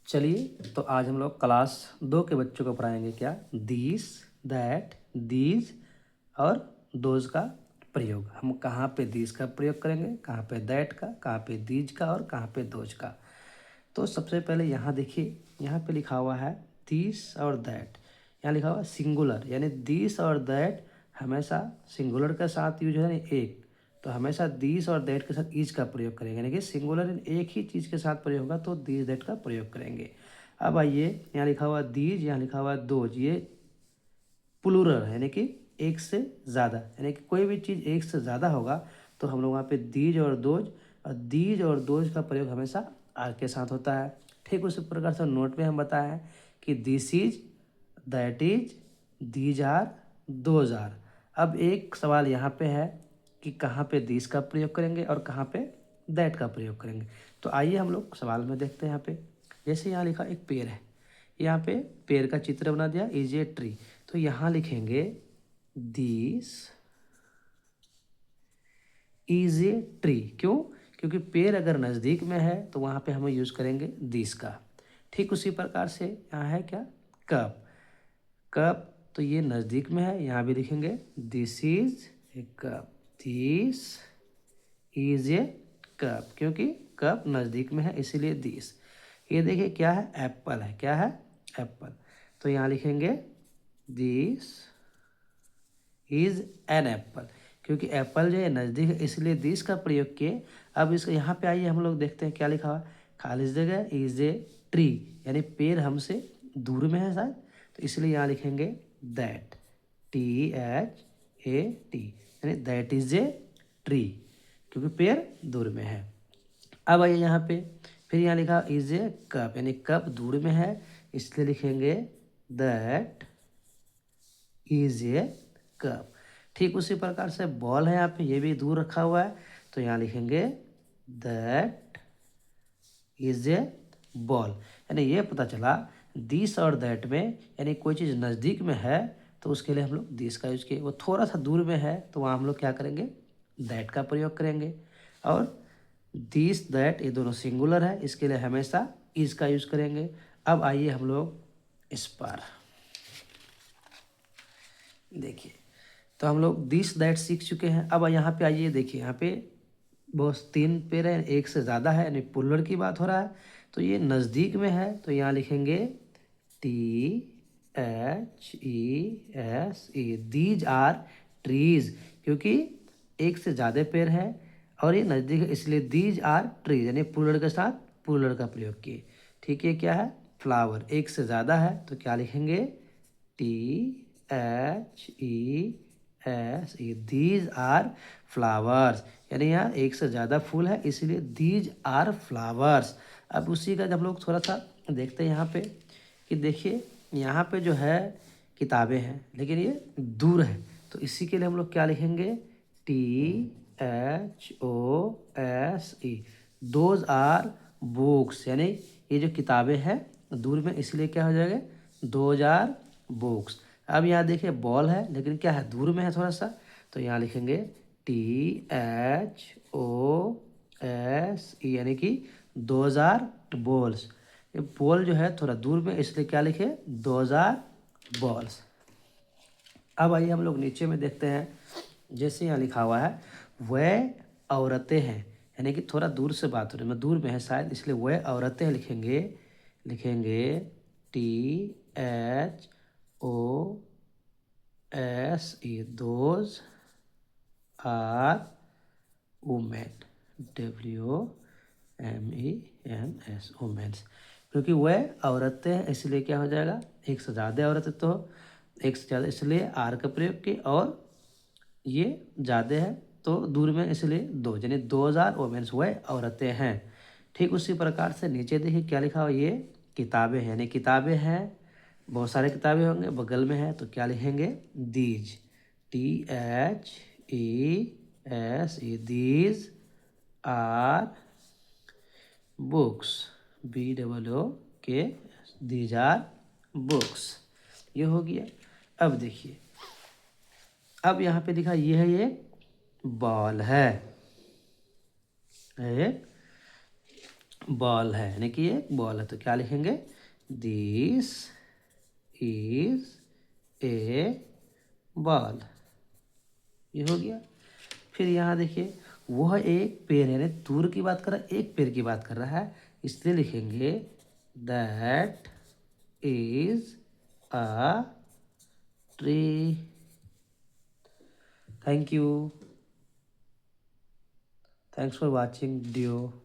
चलिए, तो आज हम लोग क्लास 2 के बच्चों को पढ़ाएंगे क्या, दिस, दैट, दीज और दोज का प्रयोग। हम कहाँ पे दिस का प्रयोग करेंगे, कहाँ पे दैट का, कहाँ पे दीज का और कहाँ पे दोज का। तो सबसे पहले यहाँ देखिए, यहाँ पे लिखा हुआ है दिस और दैट। यहाँ लिखा हुआ है सिंगुलर, यानी दिस और दैट हमेशा सिंगुलर के साथ यूज है एक, तो हमेशा दिस और दैट के साथ इज का प्रयोग करेंगे, यानी कि सिंगुलर एक ही चीज़ के साथ प्रयोग होगा तो दिस दैट का प्रयोग करेंगे। अब आइए, यहाँ लिखा हुआ दीज, यहाँ लिखा हुआ दोज, ये प्लूरल है, यानी कि एक से ज़्यादा, यानी कि कोई भी चीज़ एक से ज़्यादा होगा तो हम लोग वहाँ पे दीज और दोज, और दीज और दोज का प्रयोग हमेशा आर के साथ होता है। ठीक उसी प्रकार से नोट में हम बताए हैं कि this is, that is, these are, those are. अब एक सवाल यहाँ पे है कि कहाँ पे दिस का प्रयोग करेंगे और कहाँ पे दैट का प्रयोग करेंगे। तो आइए हम लोग सवाल में देखते हैं। यहाँ पे जैसे यहाँ लिखा एक पेड़ है, यहाँ पे पेड़ का चित्र बना दिया, इज ए ट्री। तो यहाँ लिखेंगे दिस इज ए ट्री। क्यों? क्योंकि पेड़ अगर नज़दीक में है तो वहाँ पे हम यूज़ करेंगे दिस का। ठीक उसी प्रकार से यहाँ है क्या, कप। कप तो ये नज़दीक में है, यहाँ भी लिखेंगे this is a cup, this is a cup, क्योंकि कप नज़दीक में है इसीलिए दिस। ये देखिए क्या है, एप्पल है। क्या है? एप्पल। तो यहाँ लिखेंगे दिस इज एन एप्पल, क्योंकि एप्पल जो है नज़दीक है इसलिए दिस का प्रयोग किए। अब इसको यहाँ पे आइए हम लोग देखते हैं क्या लिखा हुआ है। खाली जगह इज ए ट्री, यानी पेड़ हमसे दूर में है शायद, तो इसलिए यहाँ लिखेंगे दैट, THAT, यानी दैट इज ए ट्री, क्योंकि पेड़ दूर में है। अब आइए यहाँ पे, फिर यहाँ लिखा इज ए कप, यानी कप दूर में है इसलिए लिखेंगे दैट इज ए कप। ठीक उसी प्रकार से बॉल है, यहाँ पे ये भी दूर रखा हुआ है तो यहाँ लिखेंगे दैट इज ए बॉल। यानी ये पता चला दिस और दैट में, यानी कोई चीज़ नज़दीक में है तो उसके लिए हम लोग दिस का यूज किए, वो थोड़ा सा दूर में है तो वहाँ हम लोग क्या करेंगे, दैट का प्रयोग करेंगे। और दिस दैट ये दोनों सिंगुलर है, इसके लिए हमेशा इज का यूज करेंगे। अब आइए हम लोग इस पर देखिए, तो हम लोग दिस दैट सीख चुके हैं। अब यहाँ पे आइए देखिए, यहाँ पे बहुत तीन पेड़ है, एक से ज़्यादा है, यानी पुलर की बात हो रहा है। तो ये नज़दीक में है तो यहाँ लिखेंगे THESE, दीज आर ट्रीज, क्योंकि एक से ज़्यादा पेड़ है और ये नज़दीक है इसलिए दीज आर ट्रीज, यानी पुलर के साथ पुलर का प्रयोग किए। ठीक है, क्या है, फ्लावर, एक से ज़्यादा है तो क्या लिखेंगे THESE, दीज आर फ्लावर्स, यानी यहाँ एक से ज़्यादा फूल है इसलिए दीज आर फ्लावर्स। अब उसी का जब लोग थोड़ा सा देखते हैं यहाँ पे कि देखिए यहाँ पे जो है किताबें हैं लेकिन ये दूर है, तो इसी के लिए हम लोग क्या लिखेंगे THOSE, दोज आर बुक्स, यानी ये जो किताबें हैं दूर में इसलिए क्या हो जाएगा, दोज आर बुक्स। अब यहाँ देखिए बॉल है लेकिन क्या है, दूर में है थोड़ा सा, तो यहाँ लिखेंगे THOSE, यानी कि दोज आर बॉल्स। ये बॉल जो है थोड़ा दूर में इसलिए क्या लिखे, दोज आर बॉल्स। अब आइए हम लोग नीचे में देखते हैं, जैसे यहाँ लिखा हुआ है वह औरतें हैं, यानी कि थोड़ा दूर से बात हो रही है, मैं दूर में है शायद इसलिए वह औरतें लिखेंगे, लिखेंगे THOSE, those are women, WOMENS, womens, क्योंकि वह औरतें हैं इसलिए क्या हो जाएगा, एक से ज़्यादा औरतें तो एक से ज़्यादा इसलिए आर का प्रयोग किए, और ये ज़्यादा है तो दूर में इसलिए दो, यानी 2000 वुमेन्स, वह औरतें हैं। ठीक उसी प्रकार से नीचे देखिए क्या लिखा हुआ, ये किताबें हैं, यानी किताबें हैं, बहुत सारे किताबें होंगे, बगल में है तो क्या लिखेंगे these, THESE, these are books, BOOK, these are books. ये हो गया। अब देखिए, अब यहाँ पे लिखा ये है, ये बॉल है, एक बॉल है, यानी कि ये बॉल है, तो क्या लिखेंगे? This is a ball. ये हो गया। फिर यहाँ देखिए, वह एक पेड़ है, यानी दूर की बात कर रहा है, एक पेड़ की बात कर रहा है, इसलिए लिखेंगे that is a tree. Thank you, thanks for watching video.